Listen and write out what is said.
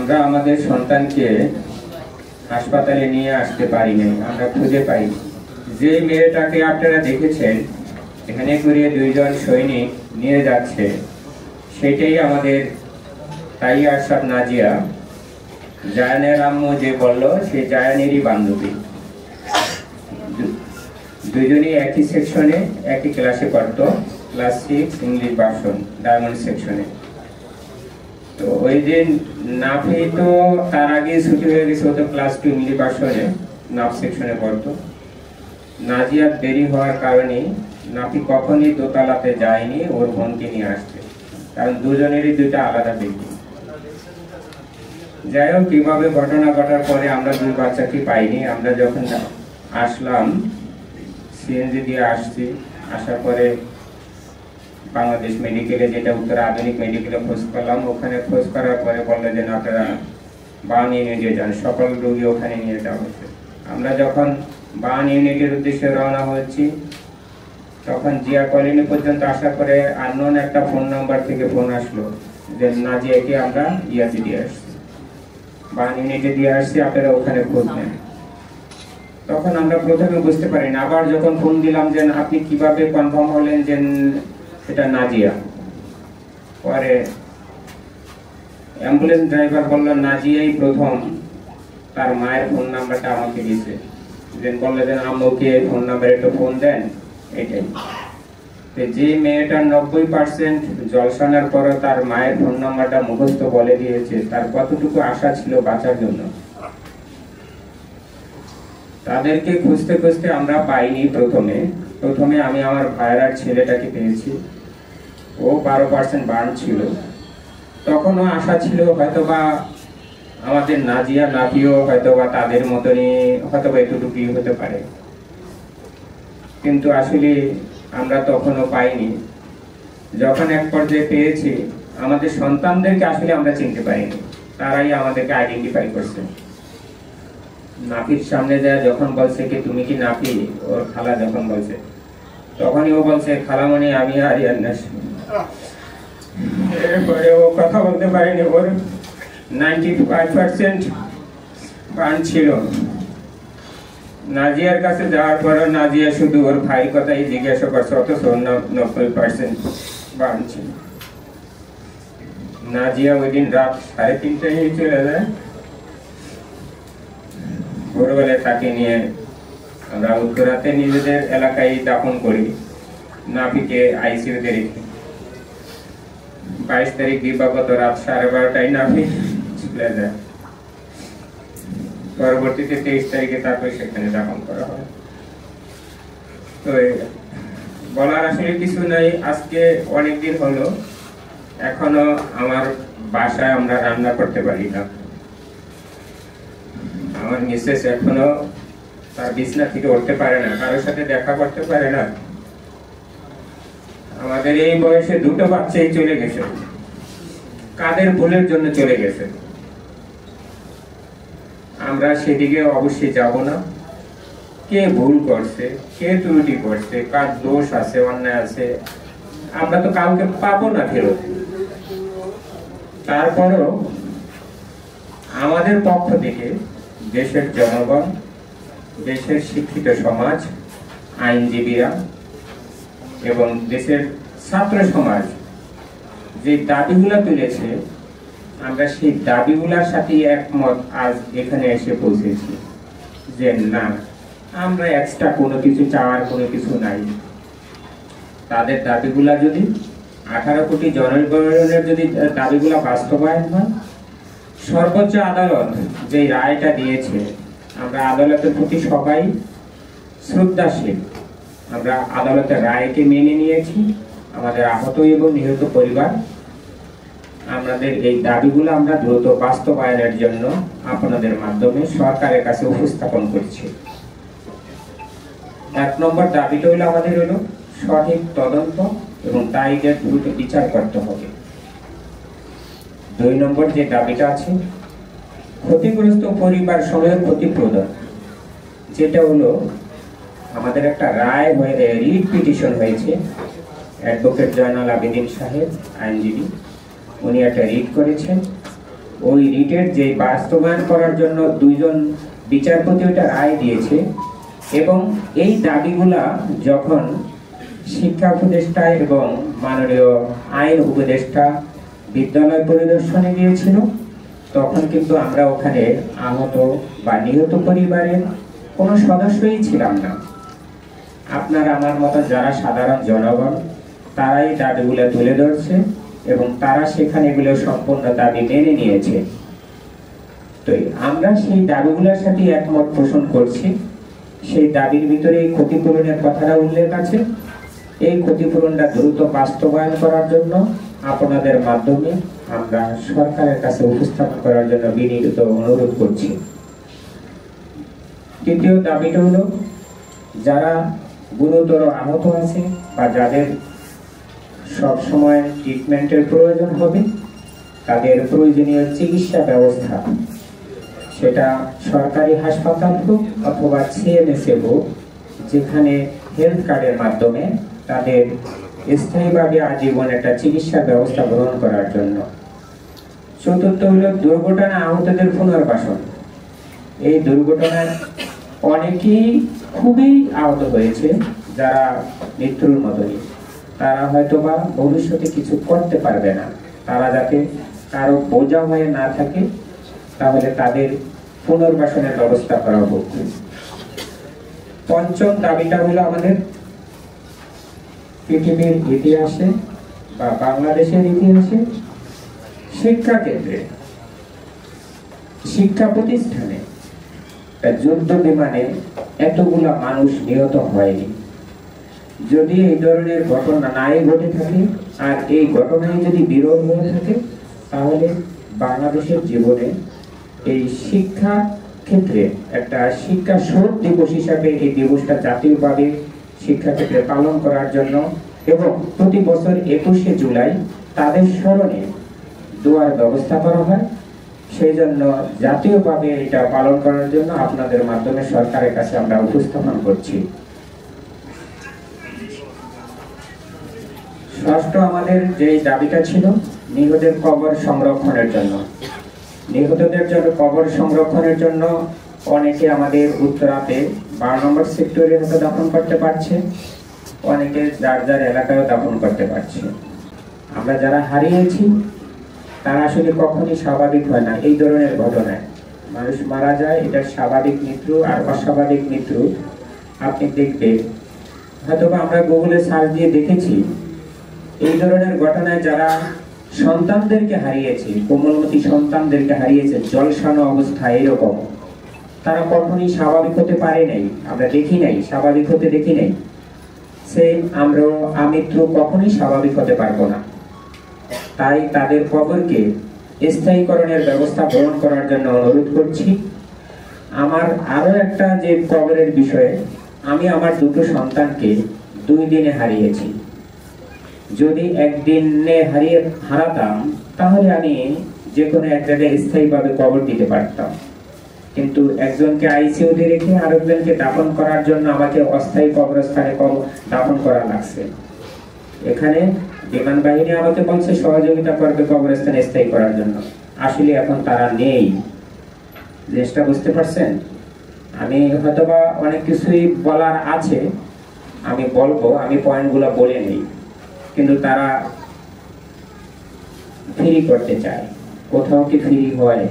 আমরা আমাদের সন্তানকে হাসপাতালে নিয়ে আসতে পারি নাই, আমরা খুঁজে পাই। যে মেয়েটাকে আপনারা দেখেছেন এখানে করে দুইজন সৈনিক নিয়ে যাচ্ছে, সেটাই আমাদের তাই আশরাফ নাজিয়া। জায়ানের আম্মু যে বলল সে জায়ানেরই বান্ধবী। দুজনেই একই সেকশনে একই ক্লাসে পড়তো, ক্লাস 6 ইংলিশ ভার্সন ডায়মন্ড সেকশনে। তো ওই দিন নাফি তো তার আগে ছুটি হয়ে গেছে, ও তো ক্লাস 2 ইংলিশ ভার্সনে নাফ সেকশনে পড়তো। নাজিয়ার দেরি হওয়ার কারণে নাফি কখনই দোতলাতে যায়নি ওর বোনকে নিয়ে আসতে, কারণ দুজনেরই দুইটা আলাদা বিল্ডিং। যাই হোক, কিভাবে ঘটনা ঘটার পরে আমরা দুই বাচ্চাকে পাইনি। আমরা যখন আসলাম সিএনজি দিয়ে আসছি, আসার পরে বাংলাদেশ মেডিকেলে, যেটা উত্তর আধুনিক মেডিকেলে খোঁজ করলাম। ওখানে খোঁজ করার পরে বললো যে না, আপনারা বার্ন ইউনিটে যান, সকল রোগী ওখানে নিয়ে যাওয়া হচ্ছে। আমরা যখন বার্ন ইউনিটের উদ্দেশ্যে রওনা হচ্ছি, তখন জিয়া কলোনি পর্যন্ত আসার পরে আননোন একটা ফোন নাম্বার থেকে ফোন আসলো যে নাজিয়াকে আমরা ইয়াতে দিয়ে আসছি, বার্ন ইউনিটে দিয়ে আসছি, আপনারা ওখানে খোঁজ নেন। তখন আমরা প্রথমে বুঝতে পারি না। আবার যখন ফোন দিলাম যে আপনি কিভাবে কনফার্ম হলেন যে এটা নাজিয়া, পরে অ্যাম্বুলেন্স ড্রাইভার বলল নাজিয়াই প্রথম তার মায়ের ফোন নাম্বারটা আমাকে দিয়েছে। দেন বললো যে আম্মুকে ফোন নাম্বারে একটু ফোন দেন। এটাই যে মেয়েটা 90% জলসানোর পরে তার মায়ের ফোন নাম্বারটা মুখস্থ বলে দিয়েছে, তার কতটুকু আশা ছিল বাঁচার জন্য। তাদেরকে খুঁজতে খুঁজতে আমরা পাইনি। প্রথমে আমি আমার ভাইয়ের ছেলেটাকে পেয়েছি, ও 12% বার্ন ছিল। তখনও আশা ছিল হয়তোবা আমাদের নাজিয়া নাফিও হয়তোবা তাদের মতনই হয়তোবা এতটুকুই হতে পারে, কিন্তু আসলে আমরা তখনও পাইনি। যখন এক পর্যায়ে পেয়েছি, আমাদের সন্তানদেরকে আসলে আমরা চিনতে পারিনি, তারাই আমাদেরকে আইডেন্টিফাই করছে। নাফির সামনে যায় যখন বলছে কি তুমি কি নাফি, ওর খালা যখন বলছে, তখনই ও বলছে খালামণি আমি আরিয়ান নাস। এরপরে ও কথা বলতে পারেনি, ওর 95% বার্ন ছিল। নাজিয়ার কাছে যাওয়ার পর নাজিয়া শুধু ওর ভাই কথাই জিজ্ঞাসা করছে, অথচ 90% বার্ন ছিল। নাজিয়া ওই দিন রাত 3:30টায় চলে যায়। ভোরবেলায় তাকে নিয়ে আমরা উত্তরাতে নিজেদের এলাকায় দাফন করি, নাফিকে আইসিইউতে রেখে। 22 তারিখ দিবাগত রাত 12:30টায় নাফি চলে যায়। পরবর্তীতে 23 তারিখে তাকে সেখানে দাফন করা হয়। তো বলার আসলে কিছু নাই। আজকে অনেকদিন হলো, এখনো আমার বাসায় আমরা রান্না করতে পারি না। আমার মিসেস এখনো তার বিছনা থেকে উঠতে পারে না, কারোর সাথে দেখা করতে পারে না। আমাদের এই বয়সে দুটো বাচ্চাই চলে গেছে, কাদের ভুলের জন্য চলে গেছে। আমরা সেদিকে অবশ্যই যাব না। কে ভুল করছে, কে ত্রুটি করছে, কার দোষ আছে, অন্যায় আছে, আমরা তো কাউকে পাবো না ফেরত। তারপরও আমাদের পক্ষ থেকে দেশের জনগণ, দেশের শিক্ষিত সমাজ, আইনজীবীরা এবং দেশের ছাত্র সমাজ যে দাবিগুলো তুলেছে, আমরা সেই দাবিগুলোর সাথে একমত আজ এখানে এসে পৌঁছেছি যে না, আমরা এক্সট্রা কোনো কিছু চাওয়ার কোনো কিছু নাই। তাদের দাবিগুলা যদি 18 কোটি জনগণের যদি দাবিগুলা বাস্তবায়ন হয়, সর্বোচ্চ আদালত যে রায়টা দিয়েছে, আমরা আদালতের প্রতি সবাই শ্রদ্ধাশীল। আমরা আদালতের রায়কে মেনে নিয়েছি। আমাদের আহত এবং নিহত পরিবার, আমাদের এই দাবিগুলো আমরা দ্রুত বাস্তবায়নের জন্য আপনাদের মাধ্যমে সরকারের কাছে উপস্থাপন করছি। 1 নম্বর দাবিটা হলো আমাদের হলো সঠিক তদন্ত এবং দায়ীদের দ্রুত বিচার করতে হবে। 2 নম্বর যে দাবিটা আছে, ক্ষতিগ্রস্ত পরিবার সমূহের ক্ষতিপূরণ, যেটা হলো আমাদের একটা রায় হয়ে রিট পিটিশন হয়েছে। অ্যাডভোকেট জয়নাল আবেদিন সাহেব আইনজীবী, উনি একটা রিট করেছেন। ওই রিটের যে বাস্তবায়ন করার জন্য দুইজন বিচারপতি ওইটা রায় দিয়েছে, এবং এই দাবিগুলা যখন শিক্ষা উপদেষ্টা এবং মাননীয় আইন উপদেষ্টা বিদ্যালয় পরিদর্শনে গিয়েছিল, তখন কিন্তু আমরা ওখানে আহত বা নিহত পরিবারের কোনো সদস্যই ছিলাম না। আপনার আমার মতো যারা সাধারণ জনগণ, তারাই দাবিগুলো তুলে ধরছে এবং তারা সেখানে এগুলো সম্পূর্ণ দাবি মেনে নিয়েছে। তো আমরা সেই দাবিগুলোর সাথে একমত পোষণ করছি। সেই দাবির ভিতরে এই ক্ষতিপূরণের কথাটা উল্লেখ আছে। এই ক্ষতিপূরণটা দ্রুত বাস্তবায়ন করার জন্য আপনাদের মাধ্যমে আমরা সরকারের কাছে উপস্থাপন করার জন্য বিনীত অনুরোধ করছি। তৃতীয় দাবিটা হলো, যারা গুরুতর আহত আছে বা যাদের সব সময় ট্রিটমেন্টের প্রয়োজন হবে, তাদের প্রয়োজনীয় চিকিৎসা ব্যবস্থা, সেটা সরকারি হাসপাতাল হোক অথবা সিএমএসএ হোক, যেখানে হেলথ কার্ডের মাধ্যমে তাদের স্থায়ীভাবে আজীবন একটা চিকিৎসা ব্যবস্থা গ্রহণ করার জন্য। চতুর্থ হলো দুর্ঘটনা আহতদের পুনর্বাসন। এই দুর্ঘটনায় অনেকেই খুবই আহত হয়েছে, যারা মৃত্যুর মতনই। তারা হয়তোবা ভবিষ্যতে কিছু করতে পারবে না, তারা যাতে কারো বোঝা হয়ে না থাকে, তাহলে তাদের পুনর্বাসনের ব্যবস্থা করা হোক। পঞ্চম দাবিটা হলো, আমাদের পৃথিবীর ইতিহাসে বা বাংলাদেশের ইতিহাসে শিক্ষা কেন্দ্রে, শিক্ষা প্রতিষ্ঠানে যুদ্ধ বিমানে এতগুলা মানুষ নিহত হয়নি। যদি এই ধরনের ঘটনা নাই ঘটে থাকে আর এই ঘটনায় যদি বিরল হয়ে থাকে, তাহলে বাংলাদেশের জীবনে এই শিক্ষা ক্ষেত্রে একটা শিক্ষা শোধ দিবস হিসাবে এই দিবসটা জাতীয়ভাবে শিক্ষা ক্ষেত্রে পালন করার জন্য এবং প্রতি বছর 21শে জুলাই তাদের স্মরণে দোয়ার ব্যবস্থা করা হয়। সেই জন্য জাতীয়ভাবে এটা পালন করার জন্য আপনাদের মাধ্যমে সরকারের কাছে আমরা উপস্থাপন করছি। ষষ্ঠ আমাদের যে দাবিটা ছিল, নিহতের কবর সংরক্ষণের জন্য। নিহতদের জন্য কবর সংরক্ষণের জন্য অনেকে আমাদের উত্তরাতে 12 নম্বর সেক্টরে হয়তো দাফন করতে পারছে, অনেকে যার যার এলাকায় দাফন করতে পারছে। আমরা যারা হারিয়েছি তারা আসলে কখনই স্বাভাবিক হয় না। এই ধরনের ঘটনায় মানুষ মারা যায়, এটা স্বাভাবিক মৃত্যু আর অস্বাভাবিক মৃত্যু। আপনি দেখবেন, হয়তোবা আমরা গুগলে সার্চ দিয়ে দেখেছি, এই ধরনের ঘটনায় যারা সন্তানদেরকে হারিয়েছে, কোমলমতি সন্তানদেরকে হারিয়েছে জলসানো অবস্থায়, এরকম তারা কখনই স্বাভাবিক হতে পারে নাই, আমরা দেখি নাই, স্বাভাবিক হতে দেখি নাই। সেই আমরা আমৃত্যু কখনই স্বাভাবিক হতে পারবো না। তাই তাদের কবরকে স্থায়ীকরণের ব্যবস্থা গ্রহণ করার জন্য অনুরোধ করছি। আমার আরো একটা যে কবরের বিষয়ে, আমি আমার দুটো সন্তানকে 2 দিনে হারিয়েছি। যদি একদিনে হারাতাম তাহলে আমি যে কোনো এক জায়গায় স্থায়ীভাবে কবর দিতে পারতাম, কিন্তু একজনকে আইসিইউতে রেখে আরেকজনকে দাফন করার জন্য আমাকে অস্থায়ী কবরস্থানে দাফন করা লাগছে। এখানে বিমান বাহিনী আমাকে বলছে সহযোগিতা করবে কবরস্থানে স্থায়ী করার জন্য, আসলে এখন তারা নেই। জিনিসটা বুঝতে পারছেন? আমি হয়তোবা অনেক কিছুই বলার আছে, আমি বলবো, আমি পয়েন্টগুলো বলে নেই, কিন্তু তারা ফ্রি করতে চায়। কোথাও কি ফ্রি হয়?